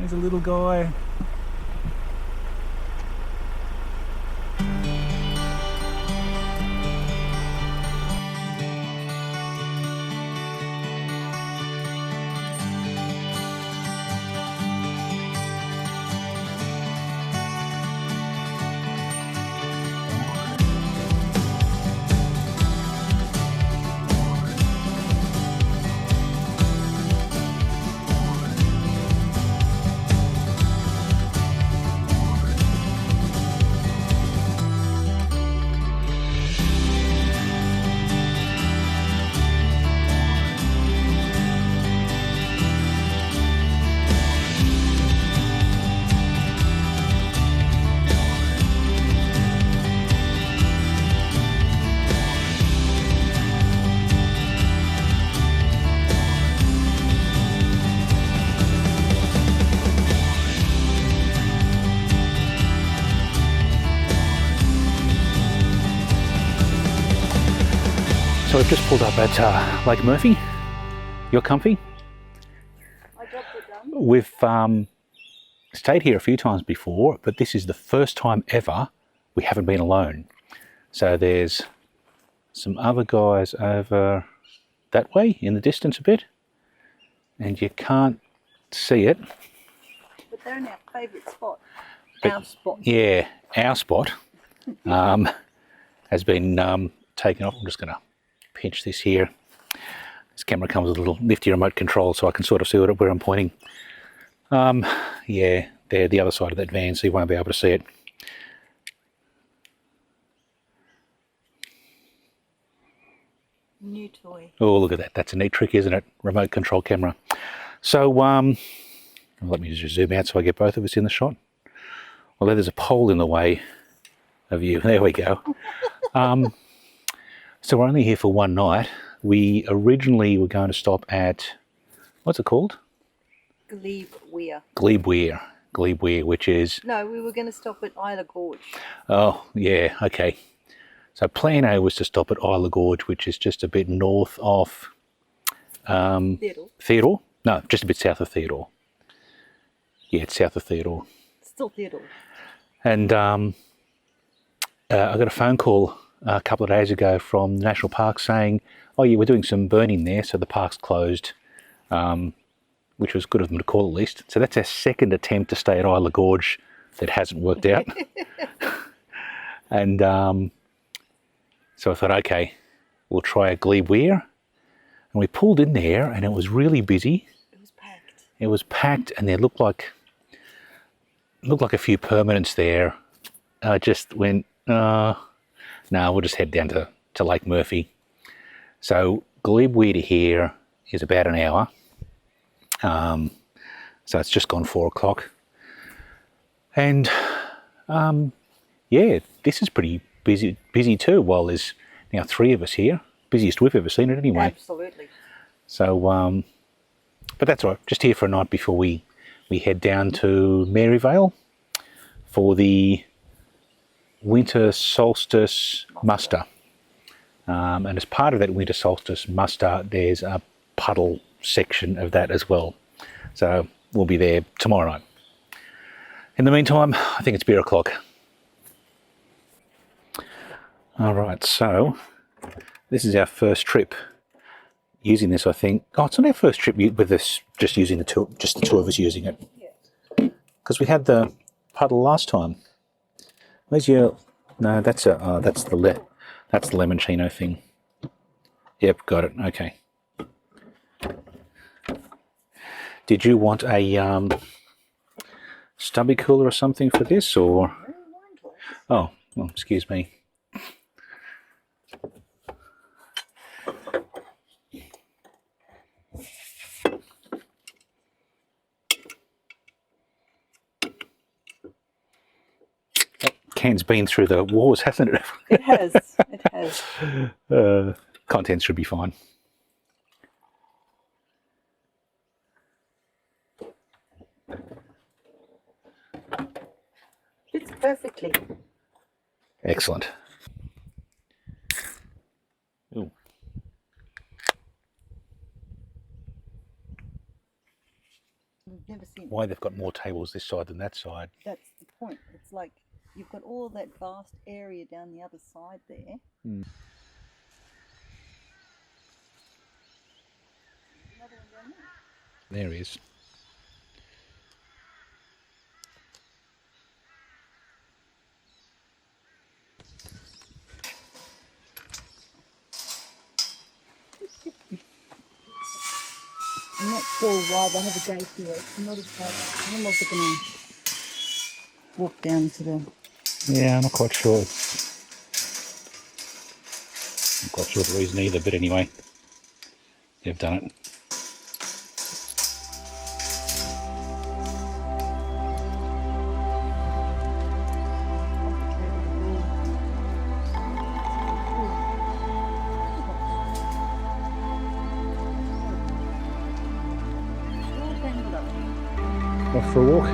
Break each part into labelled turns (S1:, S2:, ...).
S1: There's a little guy. So we've just pulled up at Lake Murphy. You're comfy?
S2: I dropped it down.
S1: We've stayed here a few times before, but this is the first time ever we haven't been alone. So there's some other guys over that way in the distance a bit, and you can't see it.
S2: But they're in our favourite spot.
S1: But,
S2: our spot.
S1: Yeah, our spot has been taken off. I'm just going to pinch this here. This camera comes with a little nifty remote control, so I can sort of see where I'm pointing. Yeah, they're the other side of that van, so you won't be able to see it.
S2: New toy.
S1: Oh, look at that. That's a neat trick, isn't it? Remote control camera. So, let me just zoom out so I get both of us in the shot. Although there's a pole in the way of you. There we go. So we're only here for one night. We originally were going to stop at, what's it called?
S2: Glebe Weir.
S1: Glebe Weir. Glebe Weir, which is...
S2: No, we were going to stop at Isla Gorge.
S1: Oh, yeah, okay. So plan A was to stop at Isla Gorge, which is just a bit north of... Theodore? No, just a bit south of Theodore. Yeah, it's south of Theodore.
S2: Still Theodore.
S1: And I got a phone call a couple of days ago from the National Park saying, oh yeah, we're doing some burning there, so the park's closed, which was good of them to call at least. So that's our second attempt to stay at Isla Gorge that hasn't worked out. And so I thought, okay, we'll try a Glebe Weir. And we pulled in there and it was really busy.
S2: It was packed.
S1: It was packed, and there looked like a few permanents there. I just went, no, we'll just head down to Lake Murphy. So Glebe Weir to here is about an hour. So it's just gone 4 o'clock. And yeah, this is pretty busy too, while there's now 3 of us here. Busiest we've ever seen it anyway.
S2: Absolutely.
S1: So, but that's all right. Just here for a night before we head down to Maryvale for the Winter Solstice Muster. And as part of that Winter Solstice Muster, there's a puddle section of that as well. So we'll be there tomorrow night. In the meantime, I think it's beer o'clock. All right, so this is our first trip using this, I think. Oh, it's not our first trip with this, just using the two of us using it. Because we had the puddle last time. Where's your... No, that's the Lemonchino thing. Yep, got it. Okay. Did you want a stubby cooler or something for this, or? Oh, well, excuse me. Can's been through the wars, hasn't it?
S2: It has. It has.
S1: Contents should be fine.
S2: Fits perfectly.
S1: Excellent. Ooh.
S2: We've never seen it.
S1: Why they've got more tables this side than that side.
S2: That's the point. It's like you've got all that vast area down the other side there.
S1: Mm.
S2: Another one down there.
S1: There he is.
S2: I'm not sure why they have a gate here. It's not as bad. I'm also going to walk down to the...
S1: Yeah, I'm not quite sure. I'm not quite sure the reason either, but anyway, they've done it. Off for a walk.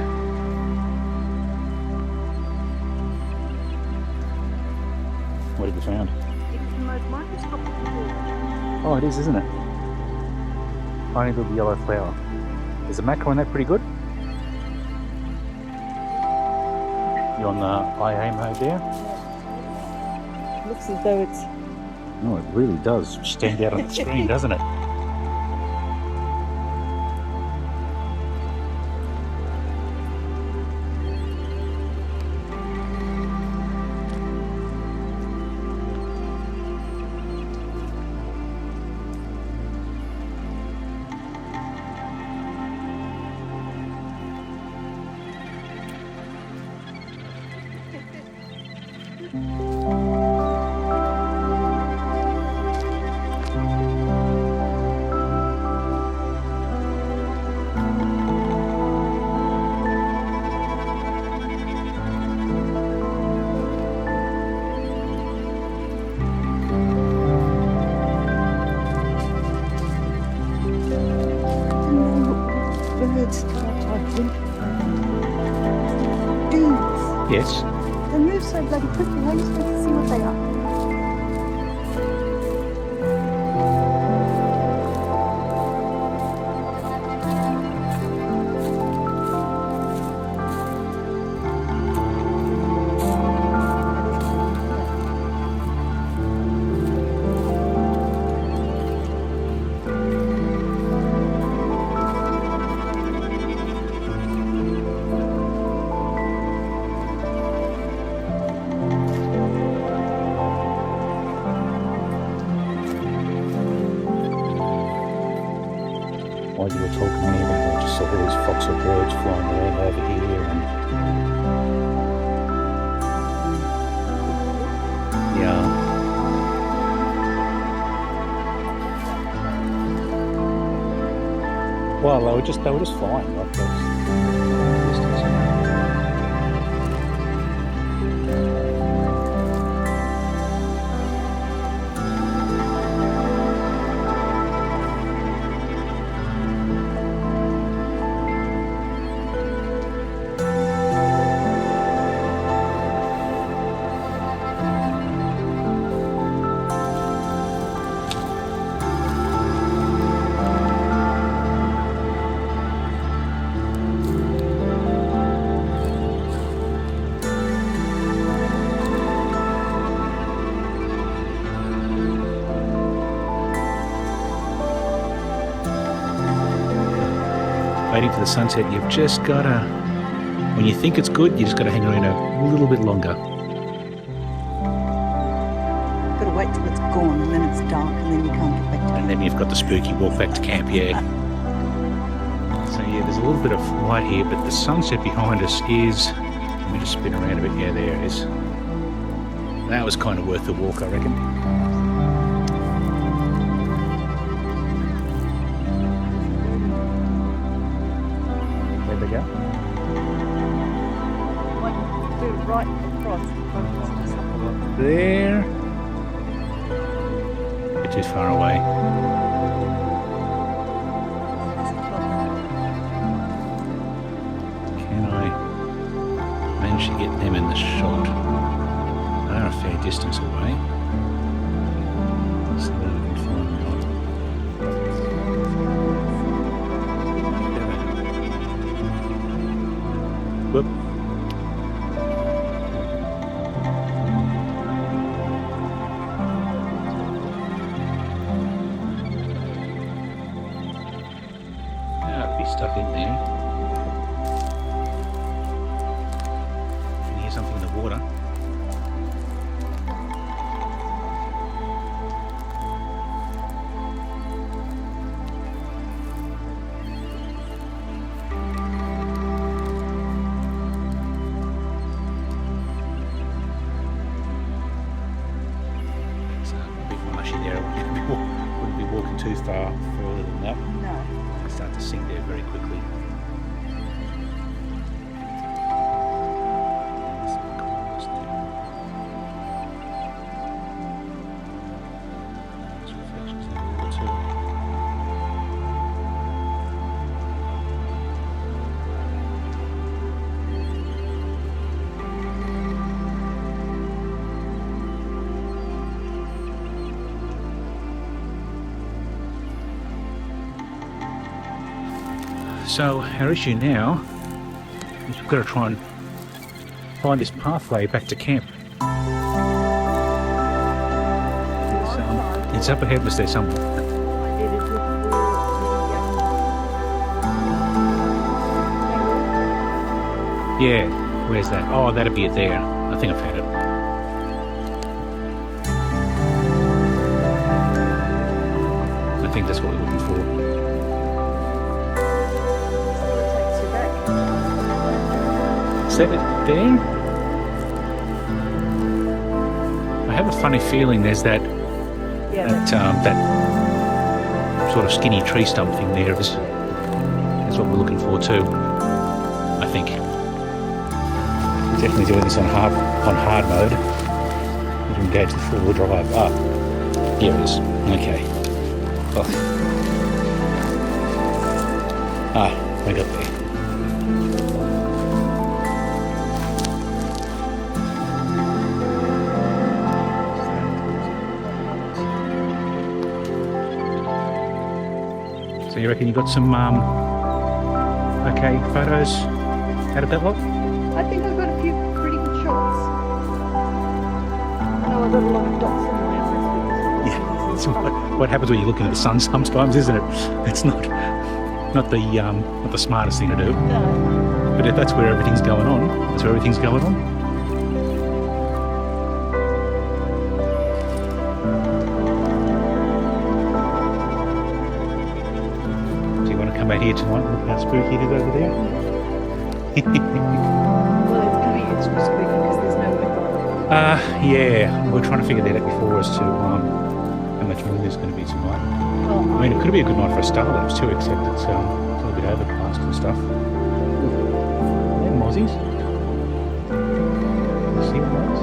S1: What have you found?
S2: It's the most microscopic thing.
S1: Oh, it is, isn't it? Tiny little yellow flower. Is the mackerel in that pretty good? You on the IA mode there?
S2: It looks as though it's...
S1: Oh, it really does stand out on the screen, doesn't it?
S2: Birds type bees.
S1: Yes.
S2: They move so bloody quickly. How are you supposed to see what they are?
S1: While you were talking here, I just saw all these foxer birds flying around over here, and yeah. Well, they were just flying like those. Waiting for the sunset, you've just got to, when you think it's good, you just got to hang around a little bit longer.
S2: Got to wait till it's gone and then it's dark and then you can't get back to it.
S1: And then you've got the spooky walk back to camp, yeah. So yeah, there's a little bit of light here, but the sunset behind us is, let me just spin around a bit, yeah, there it is. That was kind of worth the walk, I reckon. There we go.
S2: One, two, right across.
S1: There. Bit too far away. Can I manage to get them in the shot? They're a fair distance away. So that I can find them. Whoop. It'll be stuck in there. You can hear something in the water. Wouldn't be walking too far further than that.
S2: No.
S1: I start to sink there very quickly. There's reflections in the water too. So our issue now is we've got to try and find this pathway back to camp. It's up ahead of us there somewhere. Yeah, where's that? Oh, that'll be it there. I think I've had it. I think that's what we're looking for. Is that it there? I have a funny feeling there's that that sort of skinny tree stump thing there is what we're looking for too. I think we're definitely doing this on hard mode. We can engage the 4-wheel drive. Ah, here it is. Okay. Oh. Ah, we got there. So you reckon you got some okay photos out of that lot?
S2: I think I've got a few pretty good shots. I know I've got a lot of dots in my
S1: Yeah, it's what happens when you're looking at the sun sometimes, isn't it? It's not the smartest thing to do.
S2: No.
S1: But if that's where everything's going on, that's where everything's going on. Come out here tonight and look how spooky it is over there.
S2: Well, it's going to be extra spooky because there's no weather.
S1: Yeah, we're trying to figure that out before as to how much moon there's going to be tonight.
S2: Oh,
S1: I mean, it could be a good night for a starlight too, except it's a little bit overcast and stuff. Them mozzies. You see those?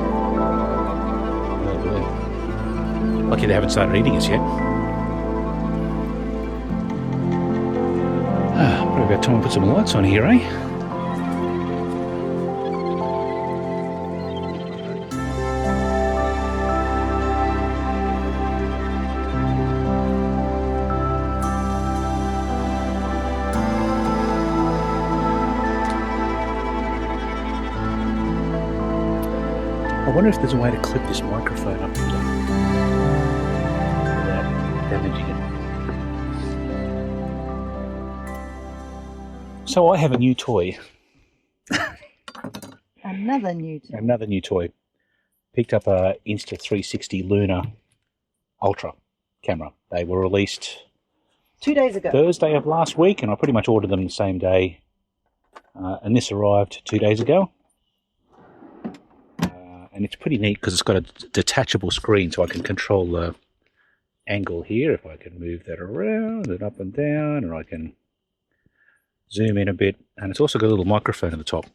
S1: Lucky they haven't started eating us yet. Probably about time to put some lights on here, eh? I wonder if there's a way to clip this microphone up here without damaging it. So I have a new toy.
S2: another new toy.
S1: Another new toy. Picked up a Insta360 Luna Ultra camera. They were released
S2: 2 days ago.
S1: Thursday of last week, and I pretty much ordered them the same day. And this arrived 2 days ago. And it's pretty neat because it's got a detachable screen, so I can control the angle here. If I can move that around and up and down, or I can zoom in a bit, and it's also got a little microphone at the top.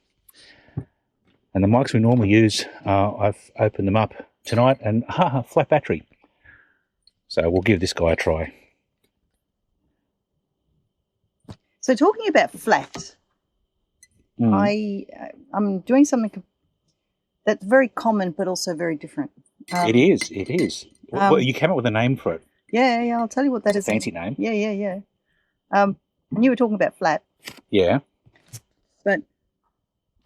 S1: And the mics we normally use, I've opened them up tonight, and flat battery. So we'll give this guy a try.
S2: So talking about flat, I'm doing something that's very common but also very different.
S1: It is. Well, you came up with a name for it.
S2: Yeah, I'll tell you what that is.
S1: Fancy name.
S2: Yeah. And you were talking about flat.
S1: Yeah.
S2: But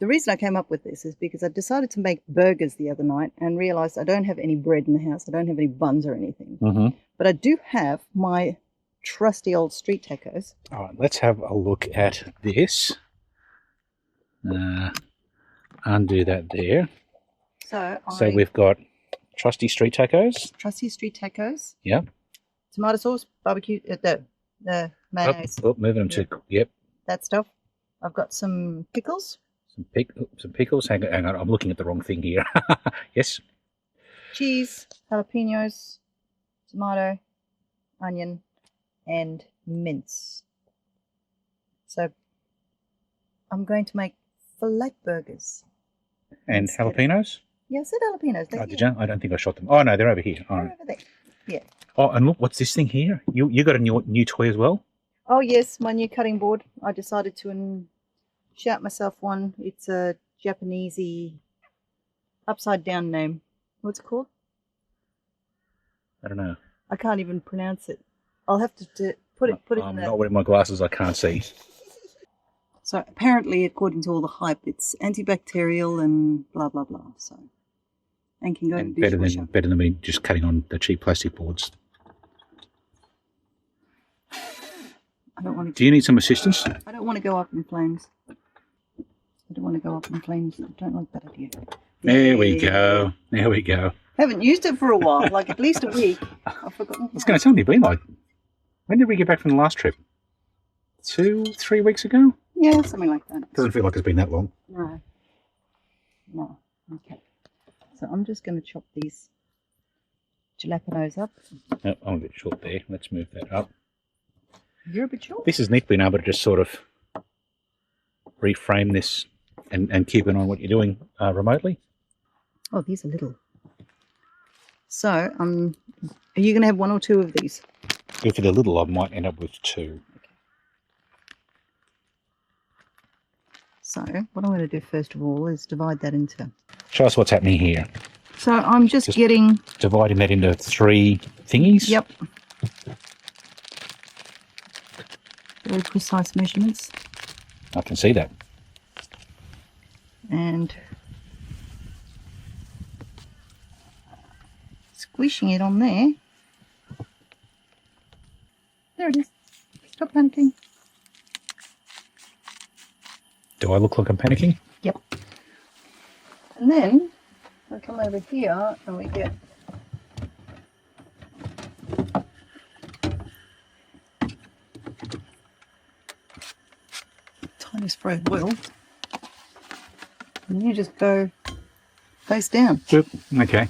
S2: the reason I came up with this is because I decided to make burgers the other night and realized I don't have any bread in the house. I don't have any buns or anything.
S1: Mm-hmm.
S2: But I do have my trusty old street tacos.
S1: All right, let's have a look at this. Undo that there.
S2: So
S1: we've got trusty street tacos.
S2: Trusty street tacos.
S1: Yep.
S2: Tomato sauce, barbecue, the mayonnaise.
S1: Moving them to, yep.
S2: That stuff. I've got some pickles.
S1: Some pickles. Hang on, I'm looking at the wrong thing here. Yes.
S2: Cheese, jalapenos, tomato, onion, and mince. So I'm going to make fillet burgers.
S1: And jalapenos?
S2: Yeah, I said jalapenos.
S1: Oh, did you? I don't think I shot them. Oh, no, they're over here. All
S2: They're
S1: right.
S2: over there. Yeah.
S1: Oh, and look, what's this thing here? You got a new toy as well?
S2: Oh, yes, my new cutting board. I decided to shout myself one. It's a Japanesey upside down name. What's it called?
S1: I don't know.
S2: I can't even pronounce it. I'll have to put it in
S1: I'm
S2: there.
S1: not wearing my glasses, I can't see.
S2: So apparently, according to all the hype, it's antibacterial and blah blah blah. So and can go in the dishwasher.
S1: Better than me just cutting on the cheap plastic boards.
S2: I don't want to.
S1: Do you need some assistance?
S2: I don't want to go up in flames. I don't want to go up in flames. I don't like that idea.
S1: There we go. There we go.
S2: Haven't used it for a while, like at least a week. I've forgotten.
S1: I was going to tell you, been like, when did we get back from the last trip? 2-3 weeks ago?
S2: Yeah, something like that.
S1: Doesn't feel like it's been that long.
S2: No. No. Okay. So I'm just going to chop these jalapenos up.
S1: Oh, I'm a bit short there. Let's move that up.
S2: You're a bit short.
S1: This is neat being able to just sort of reframe this and keep an eye on what you're doing remotely.
S2: Oh, these are little. So, are you going to have one or two of these?
S1: If they're little, I might end up with 2.
S2: So, what I'm going to do first of all is divide that into...
S1: Show us what's happening here.
S2: So, I'm just getting...
S1: Dividing that into 3 thingies?
S2: Yep. Very precise measurements.
S1: I can see that.
S2: And... squishing it on there. There it is. Stop panicking.
S1: Do I look like I'm panicking?
S2: Yep. And then we come over here and we get tiny spray of oil. And you just go face down.
S1: Yep. Okay.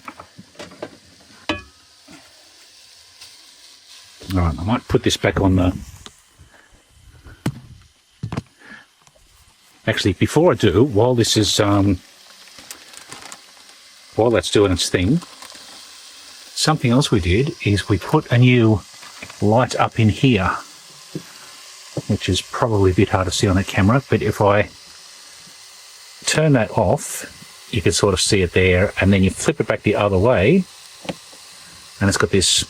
S1: All right, I might put this back on the... Actually, before I do, while this is, while that's doing its thing, something else we did is we put a new light up in here, which is probably a bit hard to see on the camera, but if I turn that off, you can sort of see it there, and then you flip it back the other way, and it's got this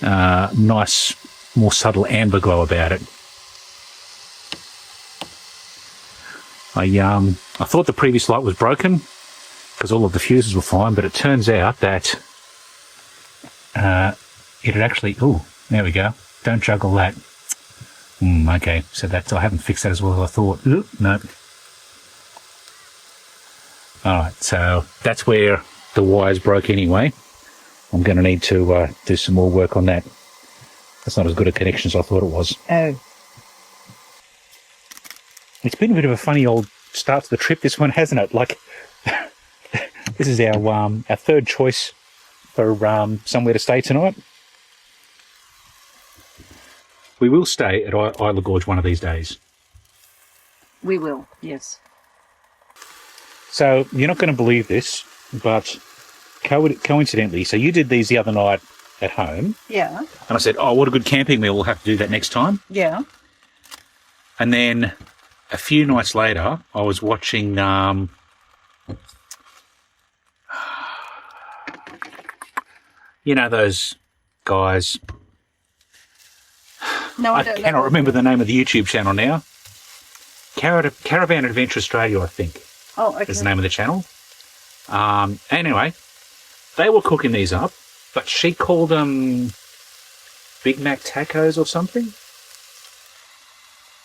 S1: nice, more subtle amber glow about it. I thought the previous light was broken because all of the fuses were fine, but it turns out that it had actually... Oh, there we go. Don't juggle that. Okay, so that's... I haven't fixed that as well as I thought. Ooh, no. All right, so that's where the wires broke anyway. I'm going to need to do some more work on that. That's not as good a connection as I thought it was.
S2: Oh.
S1: It's been a bit of a funny old start to the trip, this one, hasn't it? Like, this is our third choice for somewhere to stay tonight. We will stay at Isla Gorge one of these days.
S2: We will, yes.
S1: So, you're not going to believe this, but coincidentally, so you did these the other night at home.
S2: Yeah.
S1: And I said, oh, what a good camping meal, we'll have to do that next time.
S2: Yeah.
S1: And then a few nights later, I was watching you know those guys.
S2: No, I don't know.
S1: Cannot remember the name of the YouTube channel now. Caravan Adventure Australia, I think,
S2: Oh, okay.
S1: is the name of the channel. Anyway, they were cooking these up, but she called them Big Mac tacos or something.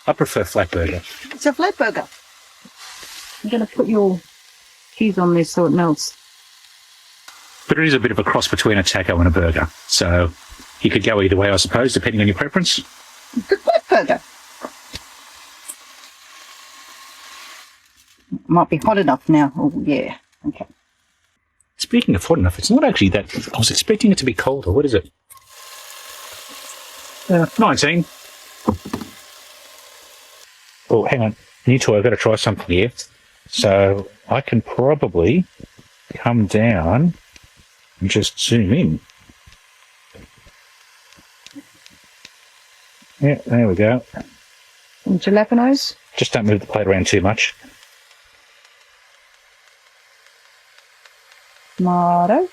S1: I prefer flat burger.
S2: It's a flat burger. I'm going to put your cheese on this so it melts.
S1: But it is a bit of a cross between a taco and a burger. So you could go either way, I suppose, depending on your preference.
S2: It's a flat burger. Might be hot enough now. Oh, yeah. Okay.
S1: Speaking of hot enough, it's not actually that... I was expecting it to be colder. What is it? 19. Oh, hang on. New toy, I've got to try something here. So I can probably come down and just zoom in. Yeah, there we go.
S2: Some jalapenos.
S1: Just don't move the plate around too much.
S2: Tomato.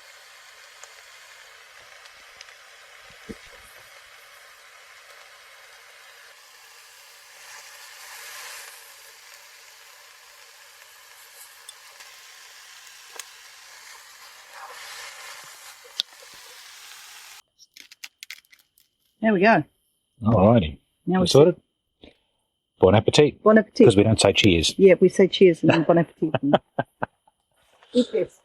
S2: There we go.
S1: Alrighty.
S2: Now
S1: You sorted? Bon appetit.
S2: Bon appetit.
S1: Because we don't say cheers.
S2: Yeah, we say cheers and then bon appetit. Eat this.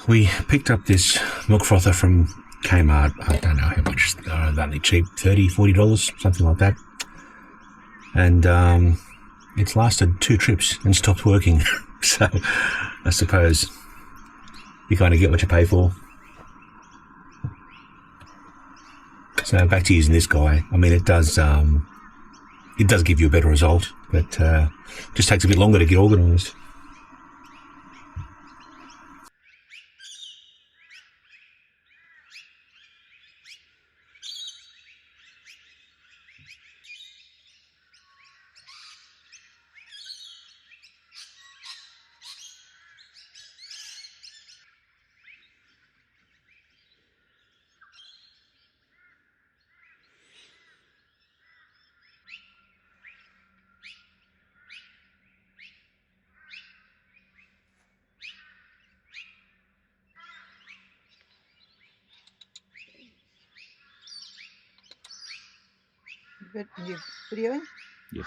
S1: We picked up this milk frother from Kmart. I don't know how much. They're only cheap, $30, $40, something like that. And it's lasted 2 trips and stopped working. So I suppose you kind of get what you pay for. So back to using this guy. I mean, it does give you a better result, but just takes a bit longer to get organised.
S2: You videoing?
S1: Yes.